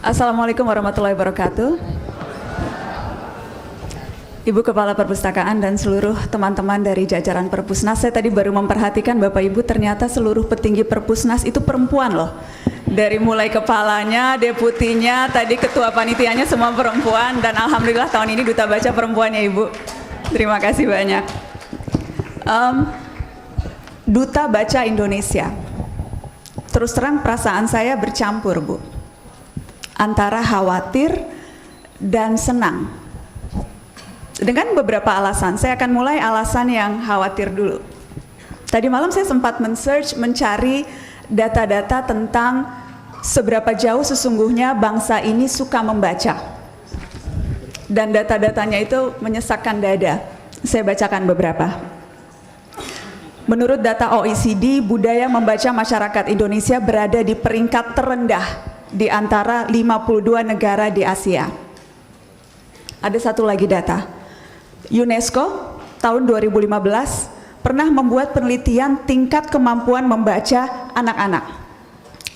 Assalamualaikum warahmatullahi wabarakatuh. Ibu Kepala Perpustakaan dan seluruh teman-teman dari jajaran Perpusnas, saya tadi baru memperhatikan Bapak Ibu, ternyata seluruh petinggi Perpusnas itu perempuan loh. Dari mulai kepalanya, deputinya, tadi ketua panitianya semua perempuan, dan alhamdulillah tahun ini duta baca perempuannya Ibu. Terima kasih banyak. Duta Baca Indonesia. Terus terang perasaan saya bercampur, Bu. Antara khawatir dan senang. Dengan beberapa alasan. Saya akan mulai alasan yang khawatir dulu. Tadi malam saya sempat men-search, mencari data-data tentang seberapa jauh sesungguhnya bangsa ini suka membaca. Dan data-datanya itu menyesakkan dada. Saya bacakan beberapa. Menurut data OECD, budaya membaca masyarakat Indonesia berada di peringkat terendah di antara 52 negara di Asia. Ada satu lagi data. UNESCO tahun 2015 pernah membuat penelitian tingkat kemampuan membaca anak-anak.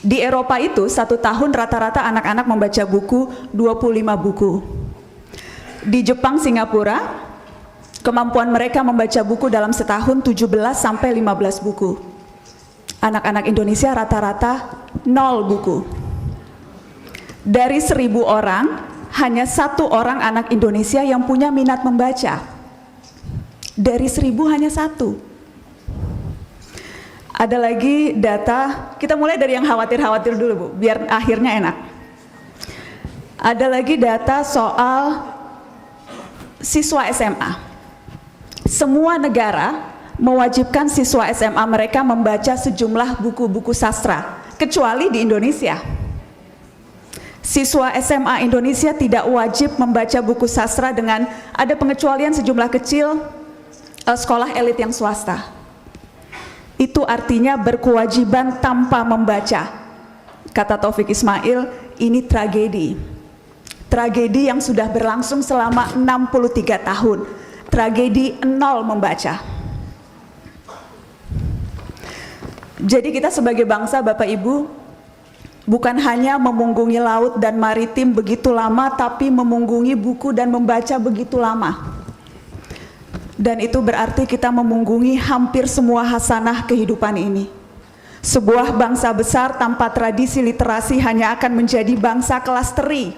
Di Eropa itu satu tahun rata-rata anak-anak membaca buku 25 buku. Di Jepang, Singapura, kemampuan mereka membaca buku dalam setahun 17 sampai 15 buku. Anak-anak Indonesia rata-rata 0 buku. Dari 1.000 orang, hanya 1 orang anak Indonesia yang punya minat membaca. Dari 1.000 hanya 1. Ada lagi data, kita mulai dari yang khawatir-khawatir dulu Bu, biar akhirnya enak. Ada lagi data soal siswa SMA. Semua negara mewajibkan siswa SMA mereka membaca sejumlah buku-buku sastra, kecuali di Indonesia. Siswa SMA Indonesia tidak wajib membaca buku sastra dengan ada pengecualian sejumlah kecil sekolah elit yang swasta. Itu artinya berkewajiban tanpa membaca. Kata Taufik Ismail, ini tragedi. Tragedi yang sudah berlangsung selama 63 tahun. Tragedi 0 membaca. Jadi kita sebagai bangsa Bapak Ibu, bukan hanya memunggungi laut dan maritim begitu lama, tapi memunggungi buku dan membaca begitu lama. Dan itu berarti kita memunggungi hampir semua hasanah kehidupan ini. Sebuah bangsa besar tanpa tradisi literasi hanya akan menjadi bangsa kelas teri.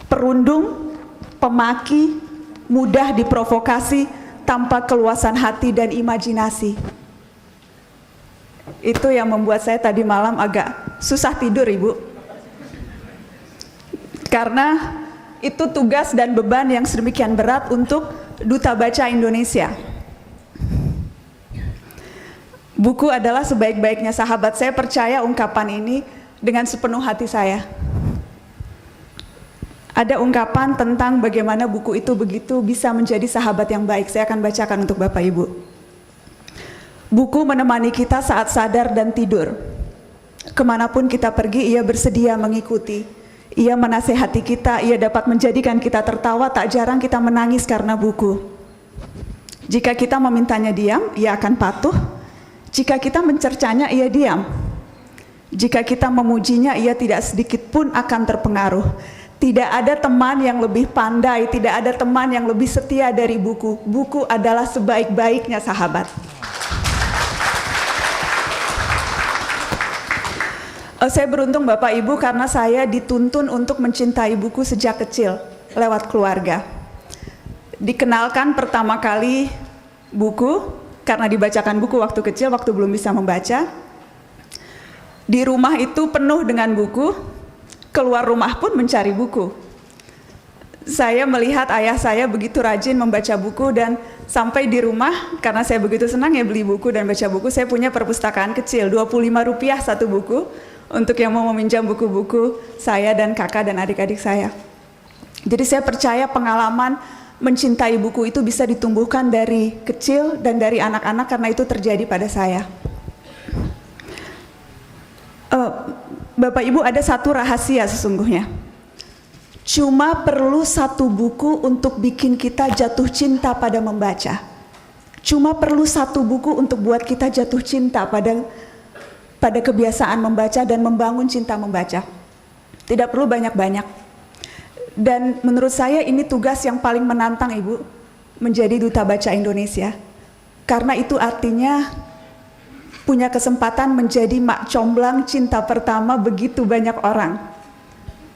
Perundung, pemaki, mudah diprovokasi, tanpa keluasan hati dan imajinasi. Itu yang membuat saya tadi malam agak susah tidur Ibu. Karena itu tugas dan beban yang sedemikian berat untuk Duta Baca Indonesia. Buku adalah sebaik-baiknya sahabat. Saya percaya ungkapan ini dengan sepenuh hati saya. Ada ungkapan tentang bagaimana buku itu begitu bisa menjadi sahabat yang baik. Saya akan bacakan untuk Bapak Ibu. Buku menemani kita saat sadar dan tidur. Kemanapun kita pergi, ia bersedia mengikuti. Ia menasehati kita, ia dapat menjadikan kita tertawa, tak jarang kita menangis karena buku. Jika kita memintanya diam, ia akan patuh. Jika kita mencercanya, ia diam. Jika kita memujinya, ia tidak sedikit pun akan terpengaruh. Tidak ada teman yang lebih pandai, tidak ada teman yang lebih setia dari buku. Buku adalah sebaik-baiknya sahabat. Saya beruntung Bapak Ibu karena saya dituntun untuk mencintai buku sejak kecil lewat keluarga. Dikenalkan pertama kali buku karena dibacakan buku waktu kecil, waktu belum bisa membaca. Di rumah itu penuh dengan buku, keluar rumah pun mencari buku. Saya melihat ayah saya begitu rajin membaca buku dan sampai di rumah karena saya begitu senang ya beli buku dan baca buku, saya punya perpustakaan kecil, Rp25 satu buku. Untuk yang mau meminjam buku-buku saya dan kakak dan adik-adik saya. Jadi saya percaya pengalaman mencintai buku itu bisa ditumbuhkan dari kecil dan dari anak-anak karena itu terjadi pada saya. Bapak Ibu, ada satu rahasia sesungguhnya. Cuma perlu satu buku untuk bikin kita jatuh cinta pada membaca. Cuma perlu satu buku untuk buat kita jatuh cinta pada kebiasaan membaca dan membangun cinta membaca. Tidak perlu banyak-banyak. Dan menurut saya ini tugas yang paling menantang Ibu, menjadi Duta Baca Indonesia. Karena itu artinya punya kesempatan menjadi mak comblang cinta pertama begitu banyak orang.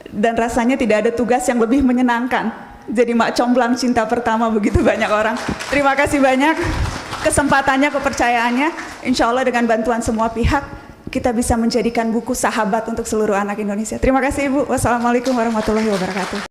Dan rasanya tidak ada tugas yang lebih menyenangkan, jadi mak comblang cinta pertama begitu banyak orang. Terima kasih banyak kesempatannya, kepercayaannya. Insya Allah dengan bantuan semua pihak, kita bisa menjadikan buku sahabat untuk seluruh anak Indonesia. Terima kasih Ibu. Wassalamualaikum warahmatullahi wabarakatuh.